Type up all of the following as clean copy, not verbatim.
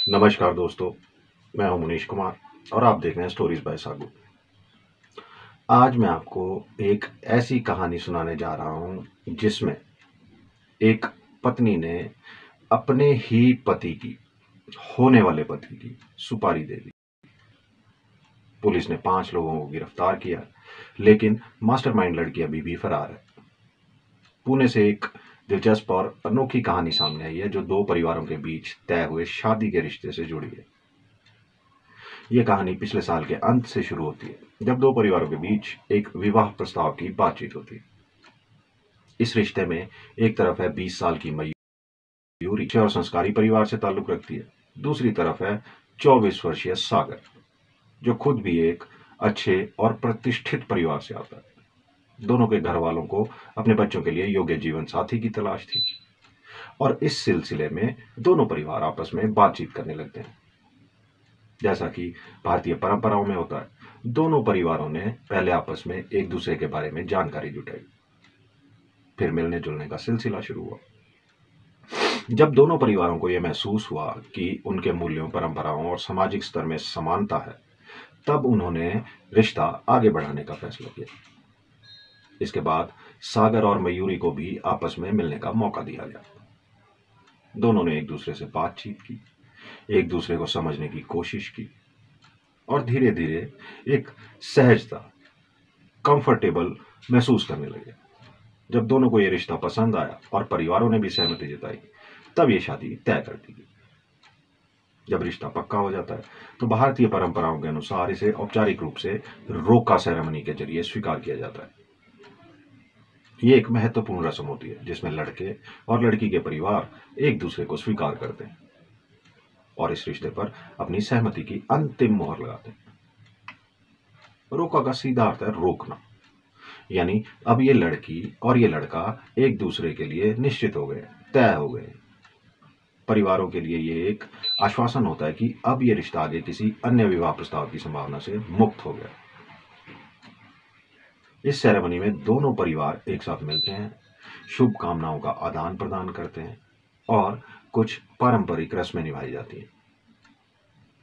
नमस्कार दोस्तों, मैं हूं मनीष कुमार और आप देख रहे हैं स्टोरीज बाय सागु। आज मैं आपको एक ऐसी कहानी सुनाने जा रहा हूं जिसमें एक पत्नी ने अपने ही पति की, होने वाले पति की सुपारी दे दी। पुलिस ने 5 लोगों को गिरफ्तार किया, लेकिन मास्टरमाइंड लड़की अभी भी फरार है। पुणे से एक दिलचस्प और अनोखी कहानी सामने आई है जो 2 परिवारों के बीच तय हुए शादी के रिश्ते से जुड़ी है। यह कहानी पिछले साल के अंत से शुरू होती है, जब 2 परिवारों के बीच एक विवाह प्रस्ताव की बातचीत होती है। इस रिश्ते में एक तरफ है 20 साल की मयूरी और संस्कारी परिवार से ताल्लुक रखती है। दूसरी तरफ है 24 वर्षीय सागर, जो खुद भी एक अच्छे और प्रतिष्ठित परिवार से आता है। दोनों के घर वालों को अपने बच्चों के लिए योग्य जीवन साथी की तलाश थी और इस सिलसिले में दोनों परिवार आपस में बातचीत करने लगते हैं। जैसा कि भारतीय परंपराओं में होता है, दोनों परिवारों ने पहले आपस में एक दूसरे के बारे में जानकारी जुटाई। फिर मिलने जुलने का सिलसिला शुरू हुआ। जब दोनों परिवारों को यह महसूस हुआ कि उनके मूल्यों, परंपराओं और सामाजिक स्तर में समानता है, तब उन्होंने रिश्ता आगे बढ़ाने का फैसला किया। इसके बाद सागर और मयूरी को भी आपस में मिलने का मौका दिया गया। दोनों ने एक दूसरे से बातचीत की, एक दूसरे को समझने की कोशिश की और धीरे धीरे एक सहजता, कंफर्टेबल महसूस करने लगे। जब दोनों को यह रिश्ता पसंद आया और परिवारों ने भी सहमति जताई, तब ये शादी तय कर दी गई। जब रिश्ता पक्का हो जाता है तो भारतीय परंपराओं के अनुसार इसे औपचारिक रूप से रोका सेरेमनी के जरिए स्वीकार किया जाता है। ये एक महत्वपूर्ण रस्म होती है जिसमें लड़के और लड़की के परिवार एक दूसरे को स्वीकार करते हैं और इस रिश्ते पर अपनी सहमति की अंतिम मोहर लगाते हैं। रोका का सीधा अर्थ है रोकना, यानी अब ये लड़की और ये लड़का एक दूसरे के लिए निश्चित हो गए, तय हो गए। परिवारों के लिए ये एक आश्वासन होता है कि अब ये रिश्ता आगे किसी अन्य विवाह प्रस्ताव की संभावना से मुक्त हो गया। इस सेरेमनी में दोनों परिवार एक साथ मिलते हैं, शुभकामनाओं का आदान प्रदान करते हैं और कुछ पारंपरिक रस्में निभाई जाती हैं।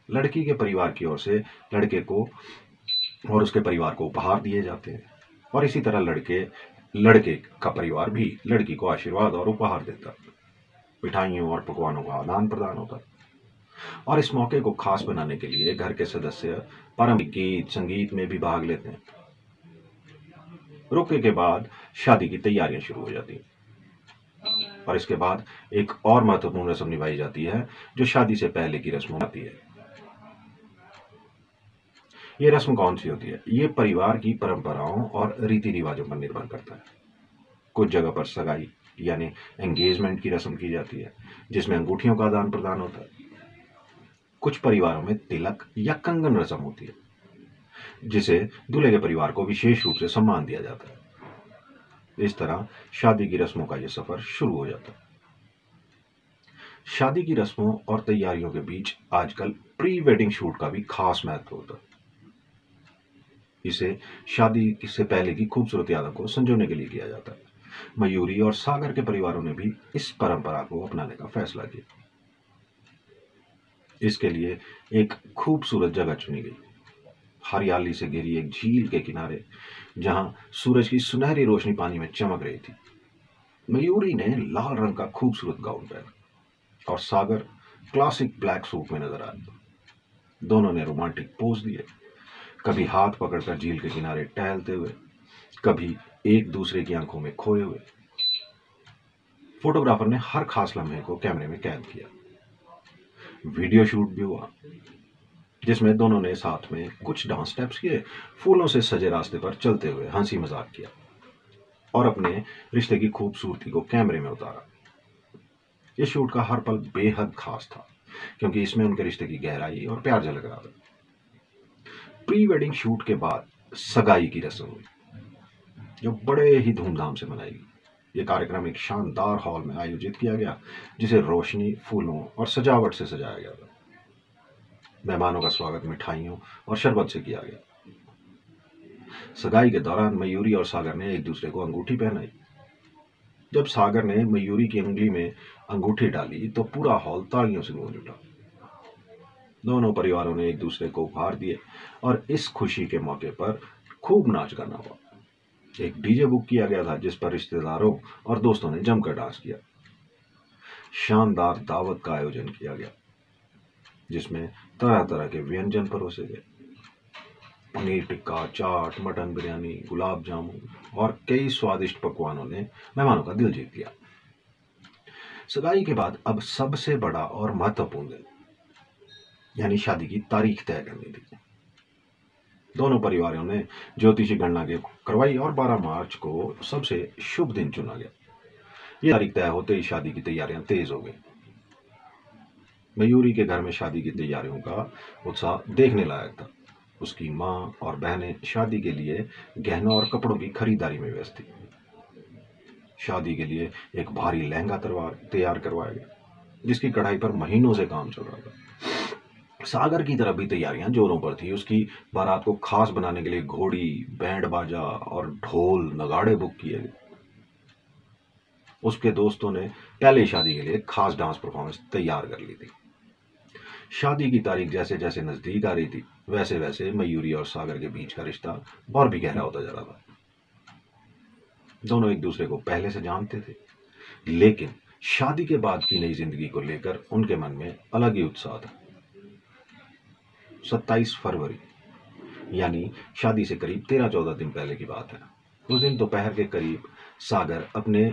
लड़की के परिवार की ओर से लड़के को और उसके परिवार को उपहार दिए जाते हैं और इसी तरह लड़के का परिवार भी लड़की को आशीर्वाद और उपहार देता है। मिठाइयों और पकवानों का आदान प्रदान होता है और इस मौके को खास बनाने के लिए घर के सदस्य पारंपरिक गीत संगीत में भी भाग लेते हैं। रोके के बाद शादी की तैयारियां शुरू हो जाती हैं और इसके बाद एक और महत्वपूर्ण रस्म निभाई जाती है जो शादी से पहले की रस्म होती है। ये रस्म कौन सी होती है? ये परिवार की परंपराओं और रीति रिवाजों पर निर्भर करता है। कुछ जगह पर सगाई यानी एंगेजमेंट की रस्म की जाती है, जिसमें अंगूठियों का आदान प्रदान होता है। कुछ परिवारों में तिलक या कंगन रस्म होती है, जिसे दूल्हे के परिवार को विशेष रूप से सम्मान दिया जाता है। इस तरह शादी की रस्मों का यह सफर शुरू हो जाता है। शादी की रस्मों और तैयारियों के बीच आजकल प्री वेडिंग शूट का भी खास महत्व होता है। इसे शादी से पहले की खूबसूरत यादों को संजोने के लिए किया जाता है। मयूरी और सागर के परिवारों ने भी इस परंपरा को अपनाने का फैसला किया। इसके लिए एक खूबसूरत जगह चुनी गई, हरियाली से घिरी एक झील के किनारे, जहां सूरज की सुनहरी रोशनी पानी में चमक रही थी। मयूरी ने लाल रंग का खूबसूरत गाउन पहना और सागर क्लासिक ब्लैक सूट में नजर आया। दोनों ने रोमांटिक पोज दिए, कभी हाथ पकड़कर झील के किनारे टहलते हुए, कभी एक दूसरे की आंखों में खोए हुए। फोटोग्राफर ने हर खास लम्हे को कैमरे में कैद किया। वीडियो शूट भी हुआ, जिसमें दोनों ने साथ में कुछ डांस स्टेप्स किए, फूलों से सजे रास्ते पर चलते हुए हंसी मजाक किया और अपने रिश्ते की खूबसूरती को कैमरे में उतारा। इस शूट का हर पल बेहद खास था, क्योंकि इसमें उनके रिश्ते की गहराई और प्यार झलक रहा था। प्री वेडिंग शूट के बाद सगाई की रस्म हुई, जो बड़े ही धूमधाम से मनाई गई। यह कार्यक्रम एक शानदार हॉल में आयोजित किया गया, जिसे रोशनी, फूलों और सजावट से सजाया गया था। मेहमानों का स्वागत मिठाइयों और शरबत से किया गया। सगाई के दौरान मयूरी और सागर ने एक दूसरे को अंगूठी पहनाई। जब सागर ने मयूरी की अंगुली में अंगूठी डाली तो पूरा हॉल तालियों से गूंज उठा। दोनों परिवारों ने एक दूसरे को उपहार दिए और इस खुशी के मौके पर खूब नाच गाना हुआ। एक डीजे बुक किया गया था जिस पर रिश्तेदारों और दोस्तों ने जमकर डांस किया। शानदार दावत का आयोजन किया गया जिसमें तरह तरह के व्यंजन परोसे गए। पनीर टिक्का, चाट, मटन बिरयानी, गुलाब जामुन और कई स्वादिष्ट पकवानों ने मेहमानों का दिल जीत लिया। सगाई के बाद अब सबसे बड़ा और महत्वपूर्ण दिन यानी शादी की तारीख तय करनी थी। दोनों परिवारों ने ज्योतिषी गणना के करवाई और 12 मार्च को सबसे शुभ दिन चुना गया। ये तारीख तय होते ही शादी की तैयारियां तेज हो गई। मयूरी के घर में शादी की तैयारियों का उत्साह देखने लायक था। उसकी माँ और बहनें शादी के लिए गहनों और कपड़ों की खरीदारी में व्यस्त थी। शादी के लिए एक भारी लहंगा तैयार करवाया गया जिसकी कढ़ाई पर महीनों से काम चल रहा था। सागर की तरफ भी तैयारियां जोरों पर थी। उसकी बारात को खास बनाने के लिए घोड़ी, बैंड बाजा और ढोल नगाड़े बुक किए गए। उसके दोस्तों ने पहले शादी के लिए खास डांस परफॉर्मेंस तैयार कर ली थी। शादी की तारीख जैसे जैसे नजदीक आ रही थी वैसे वैसे मयूरी और सागर के बीच का रिश्ता और भी गहरा होता जा रहा था। दोनों एक दूसरे को पहले से जानते थे, लेकिन शादी के बाद की नई जिंदगी को लेकर उनके मन में अलग ही उत्साह था। 27 फरवरी यानी शादी से करीब 13-14 दिन पहले की बात है। उस दिन दोपहर के करीब सागर अपने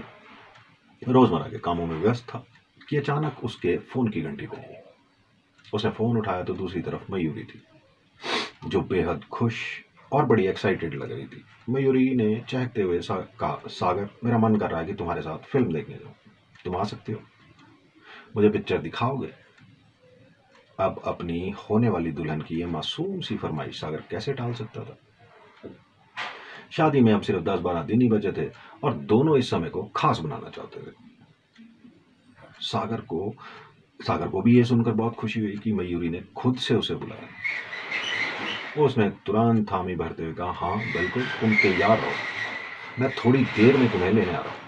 रोजमर्रा के कामों में व्यस्त था कि अचानक उसके फोन की घंटी बजी। उसने फोन उठाया तो दूसरी तरफ मयूरी थी जो बेहद खुश और बड़ी एक्साइटेड लग रही थी। मयूरी ने चहकते हुए कहा, सागर, मेरा मन कर रहा है कि तुम्हारे साथ फिल्म देखने जाऊं। तुम आ सकते हो? मुझे पिक्चर दिखाओगे? अब अपनी होने वाली दुल्हन की ये मासूम सी फरमाइश सागर कैसे टाल सकता था। शादी में अब सिर्फ 10-12 दिन ही बचे थे और दोनों इस समय को खास बनाना चाहते थे। सागर को भी ये सुनकर बहुत खुशी हुई कि मयूरी ने खुद से उसे बुलाया। उसने तुरंत हामी भरते हुए कहा, हाँ बिल्कुल, तुम तैयार रहो, मैं थोड़ी देर में तुम्हें लेने आ रहा हूं।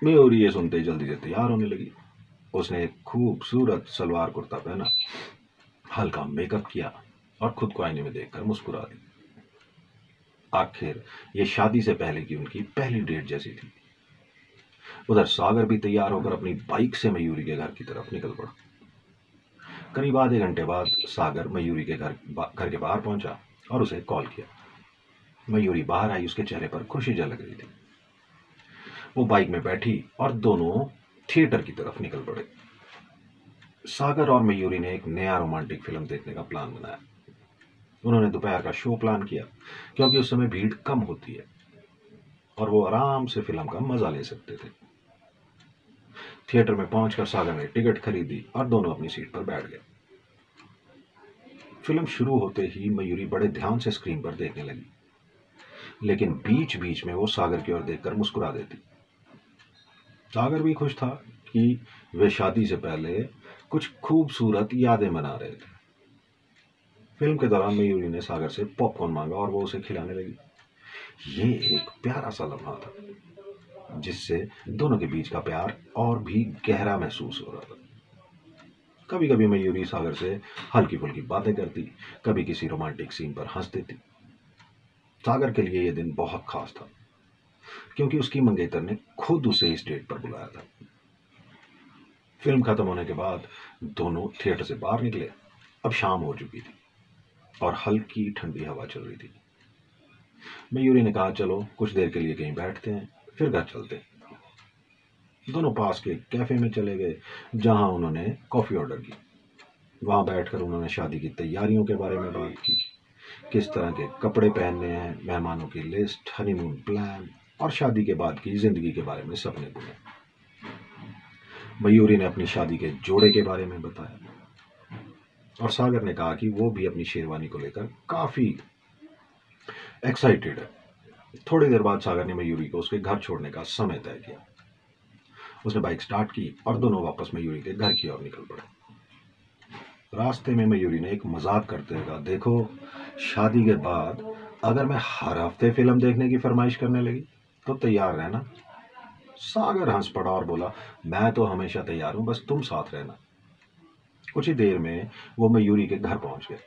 मयूरी ये सुनते ही जल्दी से तैयार होने लगी। उसने एक खूबसूरत सलवार कुर्ता पहना, हल्का मेकअप किया और खुद को आईने में देखकर मुस्कुरा दी। आखिर ये शादी से पहले की उनकी पहली डेट जैसी थी। उधर सागर भी तैयार होकर अपनी बाइक से मयूरी के घर की तरफ निकल पड़ा। करीब आधे घंटे बाद सागर मयूरी के घर के बाहर पहुंचा और उसे कॉल किया। मयूरी बाहर आई, उसके चेहरे पर खुशी झलक रही थी। वो बाइक में बैठी और दोनों थिएटर की तरफ निकल पड़े। सागर और मयूरी ने एक नया रोमांटिक फिल्म देखने का प्लान बनाया। उन्होंने दोपहर का शो प्लान किया क्योंकि उस समय भीड़ कम होती है और वो आराम से फिल्म का मजा ले सकते थे। थिएटर में पहुंचकर सागर ने टिकट खरीदी और दोनों अपनी सीट पर बैठ गए। फिल्म शुरू होते ही मयूरी बड़े ध्यान से स्क्रीन पर देखने लगी, लेकिन बीच बीच में वो सागर की ओर देखकर मुस्कुरा देती। सागर भी खुश था कि वे शादी से पहले कुछ खूबसूरत यादें बना रहे थे। फिल्म के दौरान मयूरी ने सागर से पॉपकॉर्न मांगा और वो उसे खिलाने लगी। ये एक प्यारा सा लम्हा था जिससे दोनों के बीच का प्यार और भी गहरा महसूस हो रहा था। कभी कभी मयूरी सागर से हल्की फुल्की बातें करती, कभी किसी रोमांटिक सीन पर हंस देती। सागर के लिए यह दिन बहुत खास था क्योंकि उसकी मंगेतर ने खुद उसे इस डेट पर बुलाया था। फिल्म खत्म होने के बाद दोनों थिएटर से बाहर निकले। अब शाम हो चुकी थी और हल्की ठंडी हवा चल रही थी। मयूरी ने कहा, चलो कुछ देर के लिए कहीं बैठते हैं, फिर घर चलते हैं। दोनों पास के कैफे में चले गए जहां उन्होंने कॉफी ऑर्डर की। वहां बैठकर उन्होंने शादी की तैयारियों के बारे में बात की, किस तरह के कपड़े पहनने हैं, मेहमानों की लिस्ट, हनीमून प्लान और शादी के बाद की जिंदगी के बारे में सपने बुने। मयूरी ने अपनी शादी के जोड़े के बारे में बताया और सागर ने कहा कि वो भी अपनी शेरवानी को लेकर काफी एक्साइटेड है। थोड़ी देर बाद सागर ने मयूरी को उसके घर छोड़ने का समय तय किया। उसने बाइक स्टार्ट की और दोनों वापस मयूरी के घर की ओर निकल पड़े। रास्ते में मयूरी ने एक मजाक करते हुए कहा, देखो, शादी के बाद अगर मैं हर हफ्ते फिल्म देखने की फरमाइश करने लगी तो तैयार रहना। सागर हंस पड़ा और बोला, मैं तो हमेशा तैयार हूं, बस तुम साथ रहना। कुछ ही देर में वो मयूरी के घर पहुंच गए।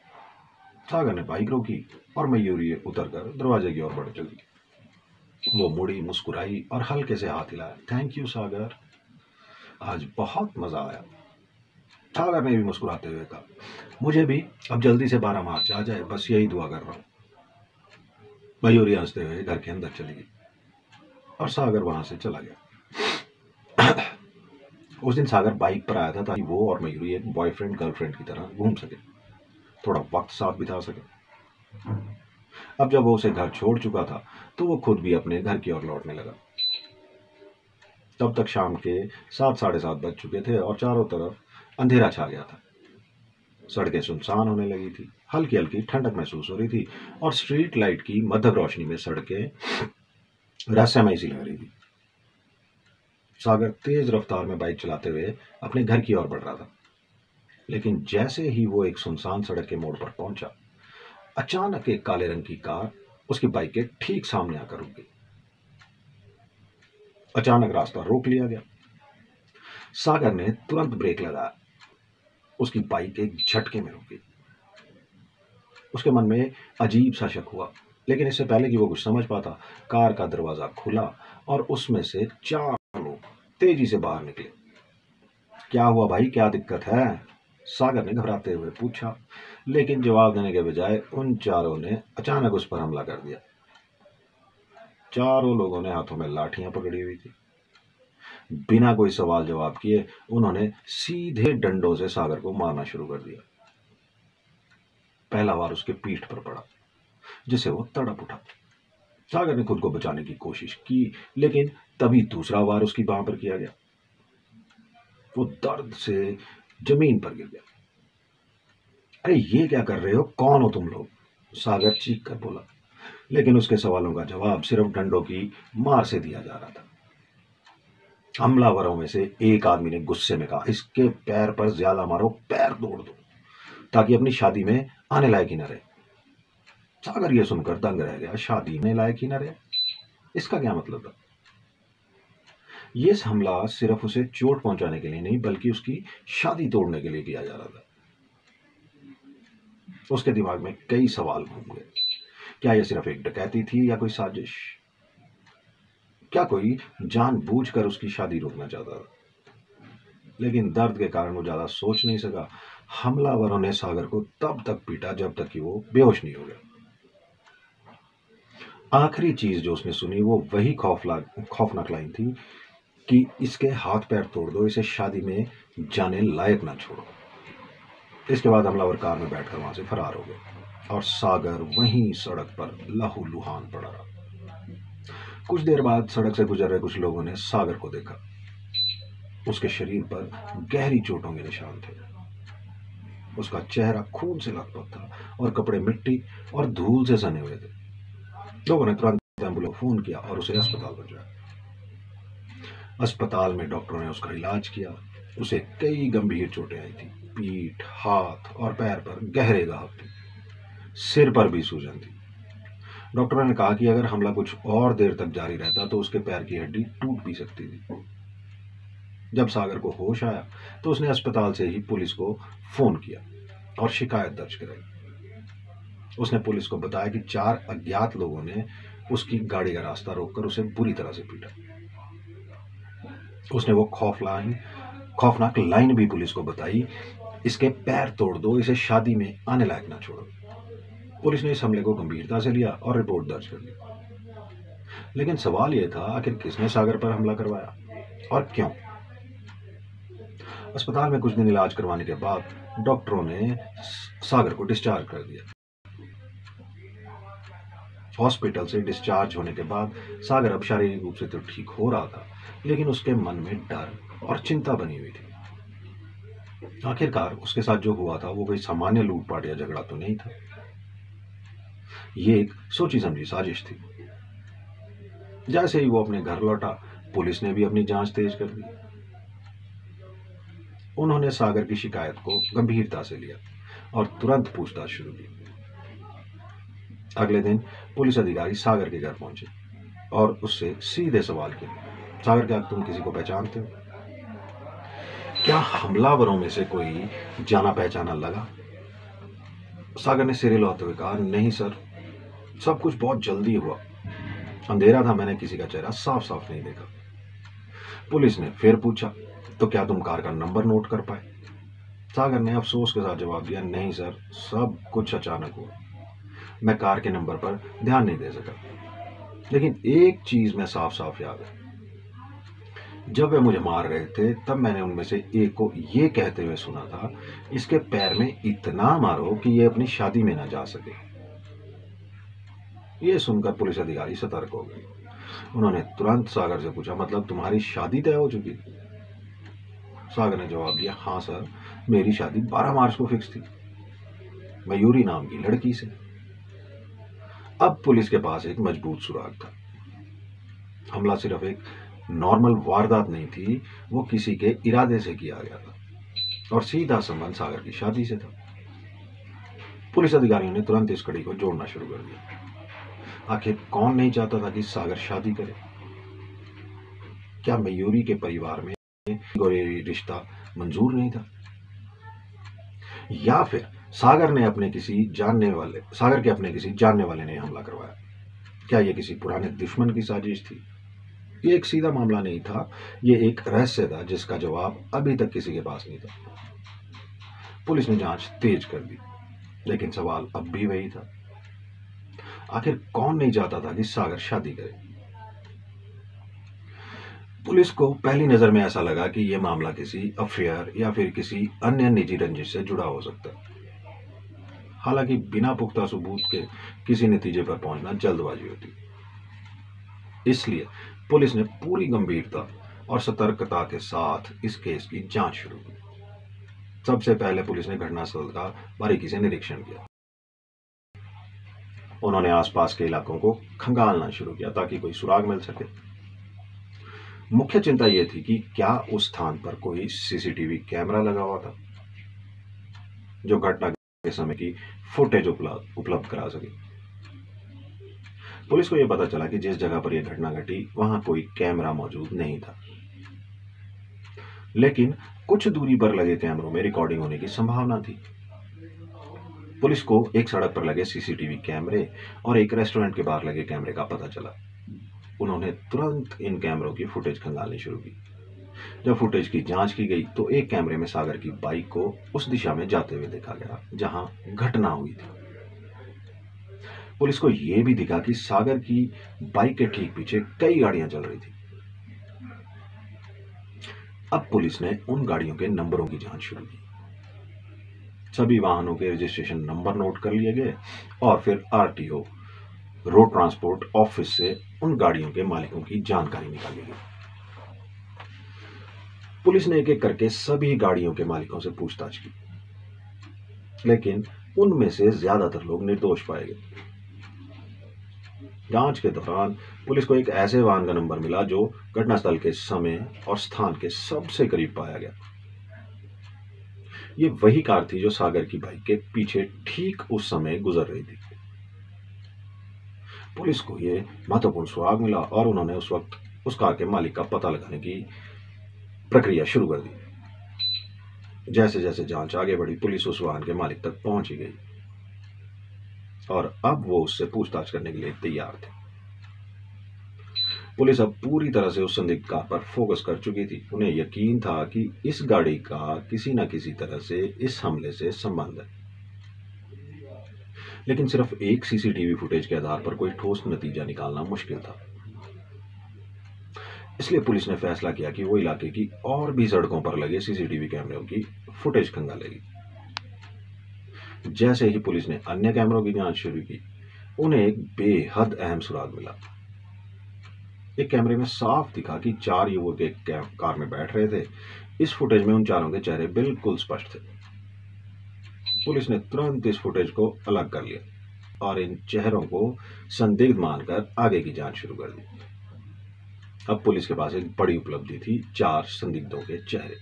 सागर ने बाइक रोकी और मयूरी उतरकर दरवाजे की ओर बढ़ चली। वो मुड़ी, मुस्कुराई और हल्के से हाथ हिलाया। थैंक यू सागर, आज बहुत मजा आया। सागर ने भी मुस्कुराते हुए कहा, मुझे भी। अब जल्दी से 12 मार्च आ जाए, बस यही दुआ कर रहा हूँ। मयूरी हंसते हुए घर के अंदर चली गई और सागर वहां से चला गया। उस दिन सागर बाइक पर आया था ताकि वो और मयूरी एक बॉयफ्रेंड गर्लफ्रेंड की तरह घूम सके, थोड़ा वक्त साथ बिता सके। अब जब वो उसे घर छोड़ चुका था तो वो खुद भी अपने घर की ओर लौटने लगा। तब तक शाम के 7 साढ़े 7 बज चुके थे और चारों तरफ अंधेरा छा गया था। सड़कें सुनसान होने लगी थी, हल्की हल्की ठंडक महसूस हो रही थी और स्ट्रीट लाइट की मध्यम रोशनी में सड़कें रहस्यमय सी लग रही थी। सागर तेज रफ्तार में बाइक चलाते हुए अपने घर की ओर बढ़ रहा था, लेकिन जैसे ही वो एक सुनसान सड़क के मोड़ पर पहुंचा, अचानक एक काले रंग की कार उसकी बाइक के ठीक सामने आकर रुक गई। अचानक रास्ता रोक लिया गया। सागर ने तुरंत ब्रेक लगाया। उसकी बाइक एक झटके में रुक गई। उसके मन में अजीब सा शक हुआ, लेकिन इससे पहले कि वो कुछ समझ पाता, कार का दरवाजा खुला और उसमें से 4 लोग तेजी से बाहर निकले। क्या हुआ भाई, क्या दिक्कत है? सागर ने घबराते हुए पूछा, लेकिन जवाब देने के बजाय उन चारों ने अचानक उस पर हमला कर दिया। चारों लोगों ने हाथों में लाठियां पकड़ी हुई थी। बिना कोई सवाल जवाब किए उन्होंने सीधे डंडों से सागर को मारना शुरू कर दिया। पहला वार उसके पीठ पर पड़ा, जिसे वो तड़प उठा। सागर ने खुद को बचाने की कोशिश की, लेकिन तभी दूसरा वार उसकी बांह पर किया गया। वो दर्द से जमीन पर गिर गया। अरे ये क्या कर रहे हो, कौन हो तुम लोग? सागर चीख कर बोला, लेकिन उसके सवालों का जवाब सिर्फ डंडों की मार से दिया जा रहा था। हमलावरों में से एक आदमी ने गुस्से में कहा, इसके पैर पर ज्यादा मारो, पैर तोड़ दो, ताकि अपनी शादी में आने लायक ही न रहे। सागर ये सुनकर दंग रह गया। शादी में लायक ही न रहे, इसका क्या मतलब था? यह हमला सिर्फ उसे चोट पहुंचाने के लिए नहीं, बल्कि उसकी शादी तोड़ने के लिए किया जा रहा था। उसके दिमाग में कई सवाल घूम गए। क्या यह सिर्फ एक डकैती थी या कोई साजिश? क्या कोई जानबूझकर उसकी शादी रोकना चाहता था? लेकिन दर्द के कारण वो ज्यादा सोच नहीं सका। हमलावरों ने सागर को तब तक पीटा जब तक कि वो बेहोश नहीं हो गया। आखिरी चीज जो उसने सुनी वो वही खौफनाक लाइन थी कि इसके हाथ पैर तोड़ दो, इसे शादी में जाने लायक ना छोड़ो। इसके बाद हमलावर कार में बैठकर वहां से फरार हो गए और सागर वहीं सड़क पर लहूलुहान पड़ा रहा। कुछ देर बाद सड़क से गुजर रहे कुछ लोगों ने सागर को देखा। उसके शरीर पर गहरी चोटों के निशान थे। उसका चेहरा खून से लथपथ था और कपड़े मिट्टी और धूल से सने हुए थे। लोगों ने तुरंत एम्बुलेंस को फोन किया और उसे अस्पताल पहुंचाया। अस्पताल में डॉक्टरों ने उसका इलाज किया। उसे कई गंभीर चोटें आई थी। पीठ, हाथ और पैर पर गहरे घाव थे। सिर पर भी सूजन थी। डॉक्टरों ने कहा कि अगर हमला कुछ और देर तक जारी रहता तो उसके पैर की हड्डी टूट भी सकती थी। जब सागर को होश आया तो उसने अस्पताल से ही पुलिस को फोन किया और शिकायत दर्ज कराई। उसने पुलिस को बताया कि 4 अज्ञात लोगों ने उसकी गाड़ी का रास्ता रोककर उसे बुरी तरह से पीटा। उसने वो खौफनाक लाइन भी पुलिस को बताई, इसके पैर तोड़ दो, इसे शादी में आने लायक ना छोड़ो। पुलिस ने इस हमले को गंभीरता से लिया और रिपोर्ट दर्ज कर ली। लेकिन सवाल यह था, आखिर किसने सागर पर हमला करवाया और क्यों? अस्पताल में कुछ दिन इलाज करवाने के बाद डॉक्टरों ने सागर को डिस्चार्ज कर दिया। हॉस्पिटल से डिस्चार्ज होने के बाद सागर अब शारीरिक रूप से तो ठीक हो रहा था, लेकिन उसके मन में डर और चिंता बनी हुई थी। आखिरकार उसके साथ जो हुआ था वो कोई सामान्य लूटपाट या झगड़ा तो नहीं था। ये एक सोची समझी साजिश थी। जैसे ही वो अपने घर लौटा, पुलिस ने भी अपनी जांच तेज कर दी। उन्होंने सागर की शिकायत को गंभीरता से लिया और तुरंत पूछताछ शुरू की। अगले दिन पुलिस अधिकारी सागर के घर पहुंचे और उससे सीधे सवाल किए, सागर, क्या तुम किसी को पहचानते हो? क्या हमलावरों में से कोई जाना पहचाना लगा? सागर ने सिर हिलाते हुए कहा, नहीं सर, सब कुछ बहुत जल्दी हुआ। अंधेरा था, मैंने किसी का चेहरा साफ साफ नहीं देखा। पुलिस ने फिर पूछा, तो क्या तुम कार का नंबर नोट कर पाए? सागर ने अफसोस के साथ जवाब दिया, नहीं सर, सब कुछ अचानक हुआ। मैं कार के नंबर पर ध्यान नहीं दे सका, लेकिन एक चीज मैं साफ साफ याद है। जब वे मुझे मार रहे थे तब मैंने उनमें से एक को ये कहते हुए सुना था, इसके पैर में इतना मारो कि ये अपनी शादी में ना जा सके। ये सुनकर पुलिस अधिकारी सतर्क हो गए। उन्होंने तुरंत सागर से पूछा, मतलब तुम्हारी शादी तय हो चुकी थी? सागर ने जवाब दिया, हाँ सर, मेरी शादी 12 मार्च को फिक्स थी, मयूरी नाम की लड़की से। अब पुलिस के पास एक मजबूत सुराग था। हमला सिर्फ एक नॉर्मल वारदात नहीं थी, वो किसी के इरादे से किया गया था और सीधा संबंध सागर की शादी से था। पुलिस अधिकारियों ने तुरंत इस कड़ी को जोड़ना शुरू कर दिया। आखिर कौन नहीं चाहता था कि सागर शादी करे? क्या मयूरी के परिवार में कोई रिश्ता मंजूर नहीं था, या फिर सागर के अपने किसी जानने वाले ने हमला करवाया? क्या यह किसी पुराने दुश्मन की साजिश थी? ये एक सीधा मामला नहीं था, ये एक रहस्य था जिसका जवाब अभी तक किसी के पास नहीं था। पुलिस ने जांच तेज कर दी, लेकिन सवाल अब भी वही था, आखिर कौन नहीं चाहता था कि सागर शादी करे? पुलिस को पहली नजर में ऐसा लगा कि यह मामला किसी अफेयर या फिर किसी अन्य निजी रंजिश से जुड़ा हो सकता है। हालांकि बिना पुख्ता सबूत के किसी नतीजे पर पहुंचना जल्दबाजी होती, इसलिए पुलिस ने पूरी गंभीरता और सतर्कता के साथ इस केस की जांच शुरू की। सबसे पहले पुलिस ने घटनास्थल का बारीकी से निरीक्षण किया। उन्होंने आसपास के इलाकों को खंगालना शुरू किया ताकि कोई सुराग मिल सके। मुख्य चिंता यह थी कि क्या उस स्थान पर कोई सीसीटीवी कैमरा लगा हुआ था जो घटना के समय की फुटेज उपलब्ध करा सके। पुलिस को यह पता चला कि जिस जगह पर यह घटना घटी वहां कोई कैमरा मौजूद नहीं था, लेकिन कुछ दूरी पर लगे कैमरों में रिकॉर्डिंग होने की संभावना थी। पुलिस को एक सड़क पर लगे सीसीटीवी कैमरे और एक रेस्टोरेंट के बाहर लगे कैमरे का पता चला। उन्होंने तुरंत इन कैमरों की फुटेज खंगालनी शुरू की। जब फुटेज की जांच की गई तो एक कैमरे में सागर की बाइक को उस दिशा में जाते हुए देखा गया जहां घटना हुई थी। पुलिस को यह भी दिखा कि सागर की बाइक के ठीक पीछे कई गाड़ियां चल रही थी। अब पुलिस ने उन गाड़ियों के नंबरों की जांच शुरू की। सभी वाहनों के रजिस्ट्रेशन नंबर नोट कर लिए गए और फिर आरटीओ रोड ट्रांसपोर्ट ऑफिस से उन गाड़ियों के मालिकों की जानकारी निकाली गई। पुलिस ने एक एक करके सभी गाड़ियों के मालिकों से पूछताछ की, लेकिन उनमें से ज्यादातर लोग निर्दोष पाए गए। जांच के दौरान पुलिस को एक ऐसे वाहन का नंबर मिला जो घटनास्थल के समय और स्थान के सबसे करीब पाया गया। ये वही कार थी जो सागर की बाइक के पीछे ठीक उस समय गुजर रही थी। पुलिस को यह महत्वपूर्ण सुराग मिला और उन्होंने उस वक्त उस कार के मालिक का पता लगाने की प्रक्रिया शुरू कर दी। जैसे जैसे जांच आगे बढ़ी, पुलिस उस वाहन के मालिक तक पहुंच ही गई और अब वो उससे पूछताछ करने के लिए तैयार थे। पुलिस अब पूरी तरह से उस संदिग्ध कार पर फोकस कर चुकी थी। उन्हें यकीन था कि इस गाड़ी का किसी न किसी तरह से इस हमले से संबंध है, लेकिन सिर्फ एक सीसीटीवी फुटेज के आधार पर कोई ठोस नतीजा निकालना मुश्किल था। इसलिए पुलिस ने फैसला किया कि वो इलाके की और भी सड़कों पर लगे सीसीटीवी कैमरों की फुटेज खंगालेगी। जैसे ही पुलिस ने अन्य कैमरों की जांच शुरू की, उन्हें एक बेहद अहम सुराग मिला। एक कैमरे में साफ दिखा कि 4 युवक एक कार में बैठ रहे थे। इस फुटेज में उन चारों के चेहरे बिल्कुल स्पष्ट थे। पुलिस ने तुरंत इस फुटेज को अलग कर लिया और इन चेहरों को संदिग्ध मानकर आगे की जांच शुरू कर दी। अब पुलिस के पास एक बड़ी उपलब्धि थी, 4 संदिग्धों के चेहरे।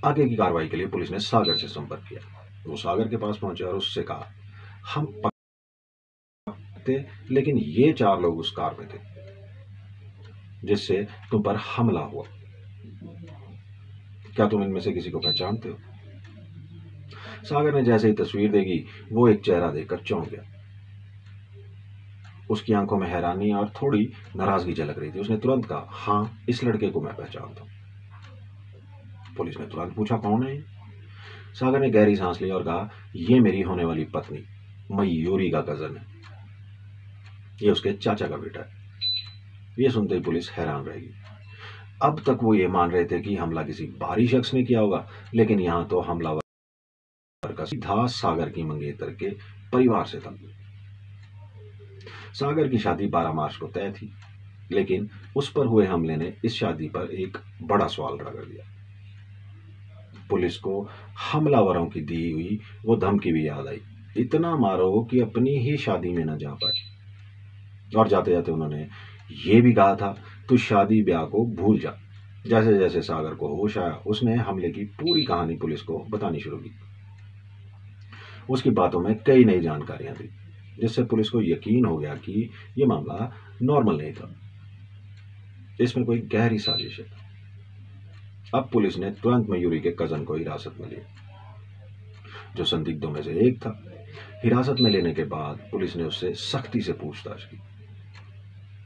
आगे की कार्रवाई के लिए पुलिस ने सागर से संपर्क किया। वो सागर के पास पहुंचे और उससे कहा, हम पकड़ते, लेकिन ये 4 लोग उस कार में थे जिससे तुम पर हमला हुआ। क्या तुम इनमें से किसी को पहचानते हो? सागर ने जैसे ही तस्वीर देखी, वो एक चेहरा देखकर चौंक गया। उसकी आंखों में हैरानी और थोड़ी नाराजगी झलक रही थी। उसने तुरंत कहा, हाँ, इस लड़के को मैं पहचानता हूँ। पुलिस ने तुरंत पूछा, कौन है ये? सागर ने गहरी सांस ली और कहा, ये मेरी होने वाली पत्नी मयूरी का कजन है। ये उसके चाचा का बेटा है। ये सुनते ही पुलिस हैरान रह गई। अब तक वो ये मान रहे थे कि हमला किसी बाहरी शख्स ने किया होगा, लेकिन यहां तो हमलावर का सीधा सागर की मंगेतर के परिवार से था। सागर की शादी 12 मार्च को तय थी, लेकिन उस पर हुए हमले ने इस शादी पर एक बड़ा सवाल खड़ा कर दिया। पुलिस को हमलावरों की दी हुई वो धमकी भी याद आई, इतना मारो कि अपनी ही शादी में न जा पाए। और जाते जाते उन्होंने ये भी कहा था, तू शादी ब्याह को भूल जा। जैसे जैसे सागर को होश आया, उसने हमले की पूरी कहानी पुलिस को बतानी शुरू की। उसकी बातों में कई नई जानकारियां थी, जिससे पुलिस को यकीन हो गया कि यह मामला नॉर्मल नहीं था, इसमें कोई गहरी साजिश है। अब पुलिस ने तुरंत मयूरी के कजन को हिरासत में लिया, जो संदिग्धों में से एक था। हिरासत में लेने के बाद पुलिस ने उससे सख्ती से पूछताछ की।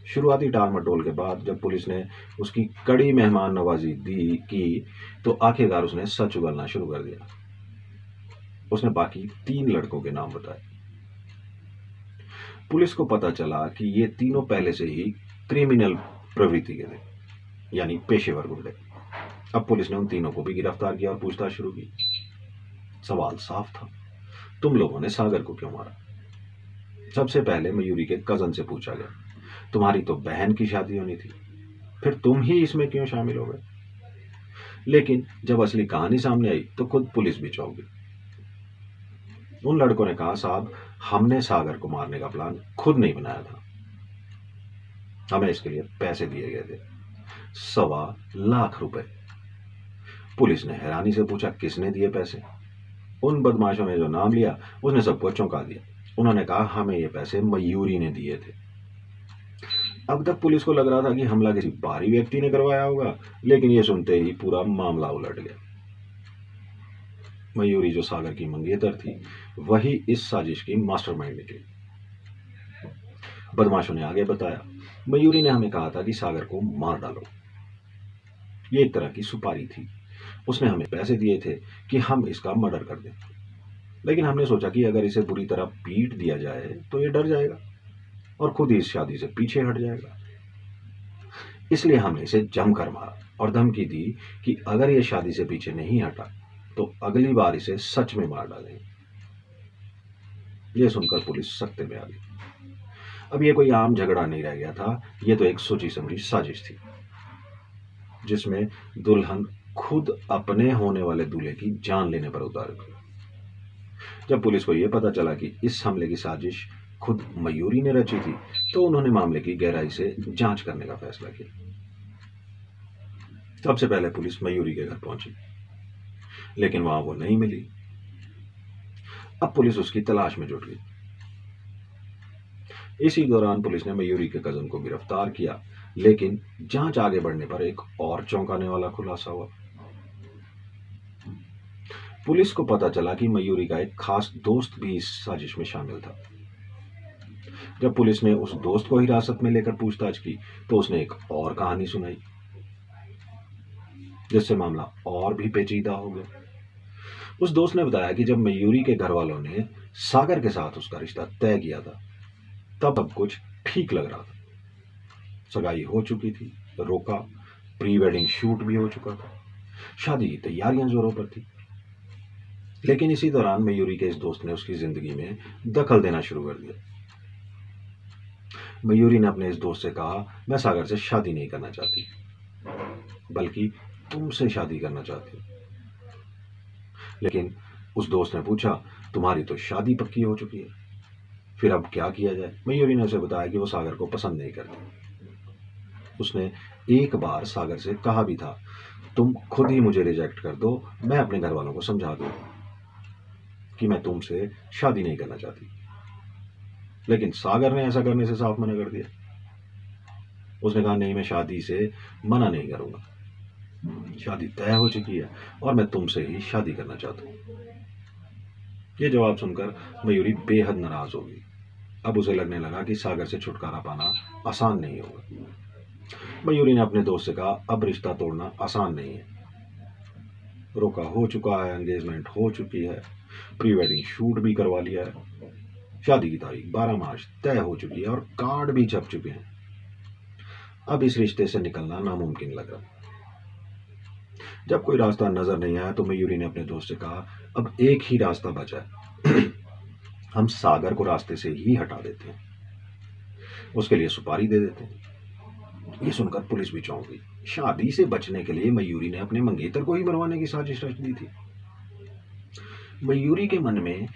शुरुआती टाल मटोल के बाद जब पुलिस ने उसकी कड़ी मेहमान नवाजी दी की, तो आखिरकार उसने सच उगलना शुरू कर दिया। उसने बाकी 3 लड़कों के नाम बताए। पुलिस को पता चला कि ये तीनों पहले से ही क्रिमिनल प्रवृत्ति के थे, यानी पेशेवर गुंडे। अब पुलिस ने उन तीनों को भी गिरफ्तार किया और पूछताछ शुरू की। सवाल साफ था, तुम लोगों ने सागर को क्यों मारा? सबसे पहले मयूरी के कजन से पूछा गया, तुम्हारी तो बहन की शादी होनी थी, फिर तुम ही इसमें क्यों शामिल हो गए? लेकिन जब असली कहानी सामने आई तो खुद पुलिस भी चौंक गई। उन लड़कों ने कहा, साहब, हमने सागर को मारने का प्लान खुद नहीं बनाया था, हमें इसके लिए पैसे दिए गए थे, 1.25 लाख रुपए। पुलिस ने हैरानी से पूछा, किसने दिए पैसे? उन बदमाशों ने जो नाम लिया, उसने सबको चौंका दिया। उन्होंने कहा, हमें ये पैसे मयूरी ने दिए थे। अब तक पुलिस को लग रहा था कि हमला किसी बाहरी व्यक्ति ने करवाया होगा, लेकिन ये सुनते ही पूरा मामला उलट गया। मयूरी, जो सागर की मंगेतर थी, वही इस साजिश की मास्टरमाइंड निकली। बदमाशों ने आगे बताया, मयूरी ने हमें कहा था कि सागर को मार डालो। ये एक तरह की सुपारी थी। उसने हमें पैसे दिए थे कि हम इसका मर्डर कर दें, लेकिन हमने सोचा कि अगर इसे बुरी तरह पीट दिया जाए तो ये डर जाएगा और खुद ही इस शादी से पीछे हट जाएगा। इसलिए हमने इसे जमकर मारा और धमकी दी कि अगर ये शादी से पीछे नहीं हटा तो अगली बार इसे सच में मार डालेंगे। यह सुनकर पुलिस सख्ते में आ गई। अब ये कोई आम झगड़ा नहीं रह गया था, यह तो एक सोची समझी साजिश थी, जिसमें दुल्हन खुद अपने होने वाले दूल्हे की जान लेने पर उतार गई। जब पुलिस को यह पता चला कि इस हमले की साजिश खुद मयूरी ने रची थी, तो उन्होंने मामले की गहराई से जांच करने का फैसला किया। सबसे पहले पुलिस मयूरी के घर पहुंची, लेकिन वहां वो नहीं मिली। अब पुलिस उसकी तलाश में जुट गई। इसी दौरान पुलिस ने मयूरी के कजन को गिरफ्तार किया, लेकिन जांच आगे बढ़ने पर एक और चौंकाने वाला खुलासा हुआ। पुलिस को पता चला कि मयूरी का एक खास दोस्त भी इस साजिश में शामिल था। जब पुलिस ने उस दोस्त को हिरासत में लेकर पूछताछ की, तो उसने एक और कहानी सुनाई, जिससे मामला और भी पेचीदा हो गया। उस दोस्त ने बताया कि जब मयूरी के घर वालों ने सागर के साथ उसका रिश्ता तय किया था, तब अब कुछ ठीक लग रहा था। सगाई हो चुकी थी, रोका, प्री वेडिंग शूट भी हो चुका था, शादी की तैयारियां जोरों पर थी। लेकिन इसी दौरान मयूरी के इस दोस्त ने उसकी जिंदगी में दखल देना शुरू कर दिया। मयूरी ने अपने इस दोस्त से कहा, मैं सागर से शादी नहीं करना चाहती, बल्कि तुमसे शादी करना चाहती हूं। लेकिन उस दोस्त ने पूछा, तुम्हारी तो शादी पक्की हो चुकी है, फिर अब क्या किया जाए? मयूरी ने उसे बताया कि वो सागर को पसंद नहीं करती। उसने एक बार सागर से कहा भी था, तुम खुद ही मुझे रिजेक्ट कर दो, मैं अपने घर वालों को समझा दूं कि मैं तुमसे शादी नहीं करना चाहती। लेकिन सागर ने ऐसा करने से साफ मना कर दिया। उसने कहा, नहीं, मैं शादी से मना नहीं करूंगा, शादी तय हो चुकी है और मैं तुमसे ही शादी करना चाहता हूँ। ये जवाब सुनकर मयूरी बेहद नाराज हो गई। अब उसे लगने लगा कि सागर से छुटकारा पाना आसान नहीं होगा। मयूरी ने अपने दोस्त से कहा, अब रिश्ता तोड़ना आसान नहीं है। रोका हो चुका है, एंगेजमेंट हो चुकी है, प्री वेडिंग शूट भी करवा लिया है, शादी की तारीख 12 मार्च तय हो चुकी है और कार्ड भी छप चुके हैं। अब इस रिश्ते से निकलना नामुमकिन लग रहा। जब कोई रास्ता नजर नहीं आया तो मयूरी ने अपने दोस्त से कहा, अब एक ही रास्ता बचा है। हम सागर को रास्ते से ही हटा देते हैं, उसके लिए सुपारी दे देते हैं। ये सुनकर पुलिस भी चौंक गई। शादी से बचने के लिए मयूरी ने अपने मंगेतर को ही मरवाने की साजिश रच दी थी। मयूरी के मन में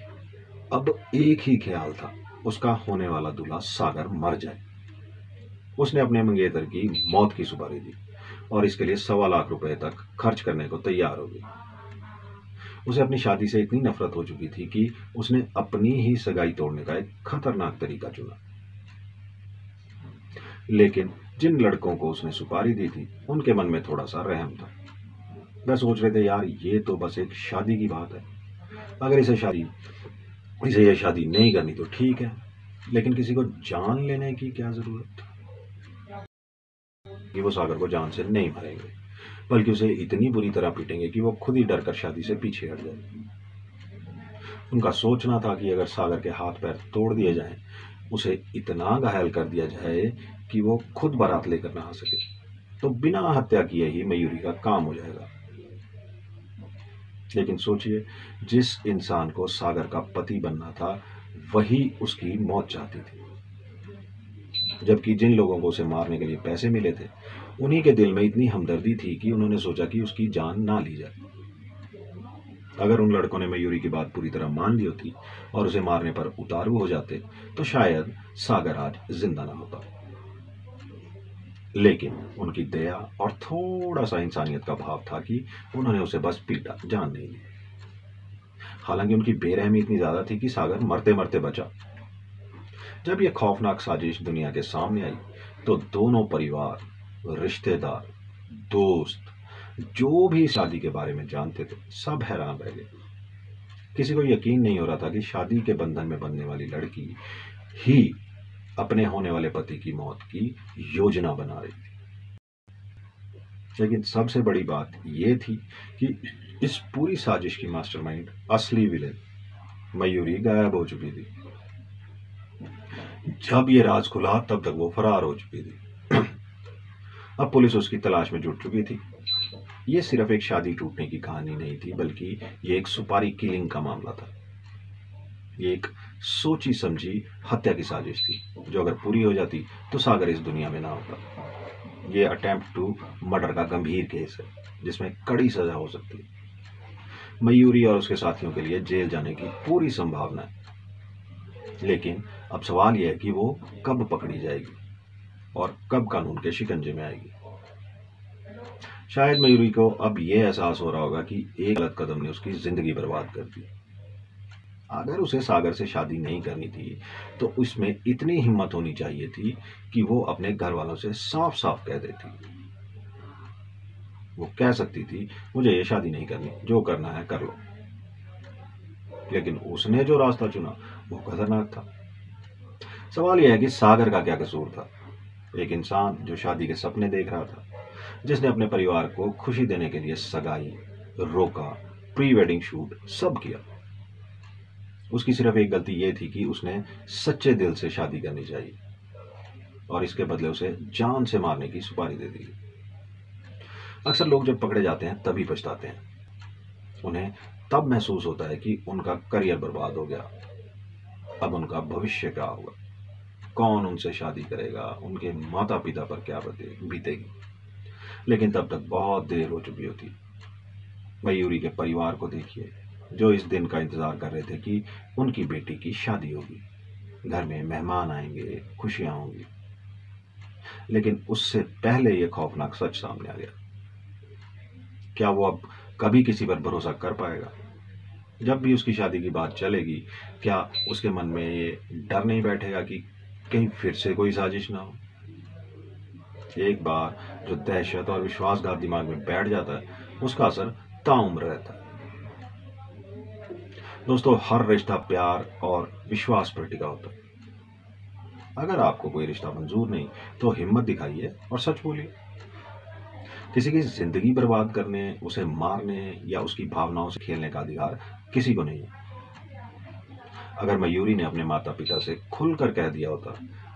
अब एक ही ख्याल था, उसका होने वाला दूल्हा सागर मर जाए। उसने अपने मंगेतर की मौत की सुपारी दी और इसके लिए 1.25 लाख रुपए तक खर्च करने को तैयार हो गई। उसे अपनी शादी से इतनी नफरत हो चुकी थी कि उसने अपनी ही सगाई तोड़ने का एक खतरनाक तरीका चुना। लेकिन जिन लड़कों को उसने सुपारी दी थी उनके मन में थोड़ा सा रहम था। वह सोच रहे थे, यार ये तो बस एक शादी की बात है, अगर इसे ये शादी नहीं करनी तो ठीक है, लेकिन किसी को जान लेने की क्या जरूरत कि वो सागर को जान से नहीं मारेंगे, बल्कि उसे इतनी बुरी तरह पीटेंगे कि वो खुद ही डरकर शादी से पीछे हट जाए। उनका सोचना था कि अगर सागर के हाथ पैर तोड़ दिए जाएं, उसे इतना घायल कर दिया जाए कि वो खुद बारात लेकर ना आ सके, तो बिना हत्या किए ही मयूरी का काम हो जाएगा। लेकिन सोचिए, जिस इंसान को सागर का पति बनना था वही उसकी मौत चाहती थी, जबकि जिन लोगों को उसे मारने के लिए पैसे मिले थे उन्हीं के दिल में इतनी हमदर्दी थी कि उन्होंने सोचा कि उसकी जान ना ली जाए। अगर उन लड़कों ने मयूरी की बात पूरी तरह मान ली होती और उसे मारने पर उतारू हो जाते तो शायद सागर आज जिंदा ना होता। लेकिन उनकी दया और थोड़ा सा इंसानियत का भाव था कि उन्होंने उसे बस पीटा, जान नहीं ली। हालांकि उनकी बेरहमी इतनी ज्यादा थी कि सागर मरते मरते बचा। जब यह खौफनाक साजिश दुनिया के सामने आई तो दोनों परिवार, रिश्तेदार, दोस्त, जो भी शादी के बारे में जानते थे, सब हैरान रह गए। किसी को यकीन नहीं हो रहा था कि शादी के बंधन में बंधने वाली लड़की ही अपने होने वाले पति की मौत की योजना बना रही थी। लेकिन सबसे बड़ी बात यह थी कि इस पूरी साजिश की मास्टरमाइंड, असली विलेन मयूरी गायब हो चुकी थी। जब ये राज खुला तब तक वो फरार हो चुकी थी। अब पुलिस उसकी तलाश में जुट चुकी थी। ये सिर्फ एक शादी टूटने की कहानी नहीं थी, बल्कि ये एक सुपारी किलिंग का मामला था। ये एक सोची समझी हत्या की साजिश थी, जो अगर पूरी हो जाती तो सागर इस दुनिया में ना होता। ये अटेम्प्ट टू मर्डर का गंभीर केस है, जिसमें कड़ी सजा हो सकती है। मयूरी और उसके साथियों के लिए जेल जाने की पूरी संभावना है। लेकिन अब सवाल यह है कि वो कब पकड़ी जाएगी और कब कानून के शिकंजे में आएगी। शायद मयूरी को अब यह एहसास हो रहा होगा कि एक गलत कदम ने उसकी जिंदगी बर्बाद कर दी। अगर उसे सागर से शादी नहीं करनी थी तो उसमें इतनी हिम्मत होनी चाहिए थी कि वो अपने घर वालों से साफ साफ कह देती। वो कह सकती थी, मुझे ये शादी नहीं करनी, जो करना है कर लो। लेकिन उसने जो रास्ता चुना वो खतरनाक था। सवाल यह है कि सागर का क्या कसूर था? एक इंसान जो शादी के सपने देख रहा था, जिसने अपने परिवार को खुशी देने के लिए सगाई, रोका, प्री वेडिंग शूट सब किया। उसकी सिर्फ एक गलती यह थी कि उसने सच्चे दिल से शादी करनी चाहिए और इसके बदले उसे जान से मारने की सुपारी दे दी। अक्सर लोग जब पकड़े जाते हैं तभी पछताते हैं। उन्हें तब महसूस होता है कि उनका करियर बर्बाद हो गया। अब उनका भविष्य क्या होगा, कौन उनसे शादी करेगा, उनके माता पिता पर क्या बीतेगी। लेकिन तब तक बहुत देर हो चुकी होती। मयूरी के परिवार को देखिए, जो इस दिन का इंतजार कर रहे थे कि उनकी बेटी की शादी होगी, घर में मेहमान आएंगे, खुशियां होंगी। लेकिन उससे पहले यह खौफनाक सच सामने आ गया। क्या वो अब कभी किसी पर भरोसा कर पाएगा? जब भी उसकी शादी की बात चलेगी, क्या उसके मन में ये डर नहीं बैठेगा कि कहीं फिर से कोई साजिश ना हो? एक बार जो दहशत और विश्वासघात दिमाग में बैठ जाता है, उसका असर ताउम्र रहता है। दोस्तों, हर रिश्ता प्यार और विश्वास पर टिका होता है। अगर आपको कोई रिश्ता मंजूर नहीं, तो हिम्मत दिखाइए और सच बोलिए। किसी की जिंदगी बर्बाद करने, उसे मारने या उसकी भावनाओं से खेलने का अधिकार किसी को नहीं है। अगर मयूरी ने अपने माता पिता से खुलकर कह दिया होता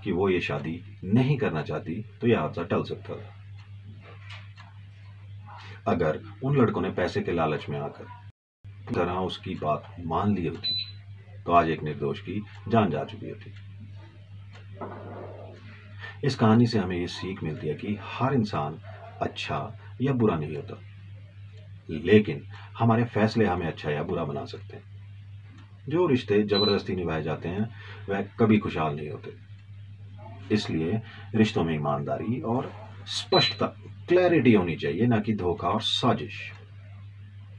कि वो ये शादी नहीं करना चाहती, तो यह हादसा टल सकता था। अगर उन लड़कों ने पैसे के लालच में आकर तरह उसकी बात मान ली होती, तो आज एक निर्दोष की जान जा चुकी होती। इस कहानी से हमें ये सीख मिलती है कि हर इंसान अच्छा या बुरा नहीं होता, लेकिन हमारे फैसले हमें अच्छा या बुरा बना सकते हैं। जो रिश्ते जबरदस्ती निभाए जाते हैं, वह कभी खुशहाल नहीं होते। इसलिए रिश्तों में ईमानदारी और स्पष्टता, क्लैरिटी होनी चाहिए, ना कि धोखा और साजिश।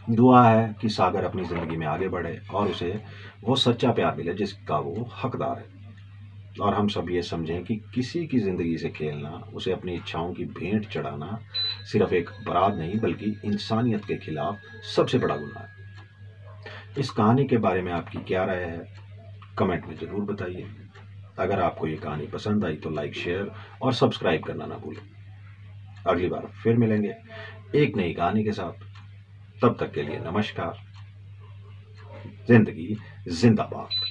दुआ है कि सागर अपनी जिंदगी में आगे बढ़े और उसे वो सच्चा प्यार मिले जिसका वो हकदार है। और हम सब ये समझें कि किसी की जिंदगी से खेलना, उसे अपनी इच्छाओं की भेंट चढ़ाना सिर्फ एक अपराध नहीं, बल्कि इंसानियत के खिलाफ सबसे बड़ा गुनाह है। इस कहानी के बारे में आपकी क्या राय है, कमेंट में जरूर बताइए। अगर आपको ये कहानी पसंद आई तो लाइक, शेयर और सब्सक्राइब करना ना भूलें। अगली बार फिर मिलेंगे एक नई कहानी के साथ। तब तक के लिए नमस्कार। जिंदगी जिंदाबाद।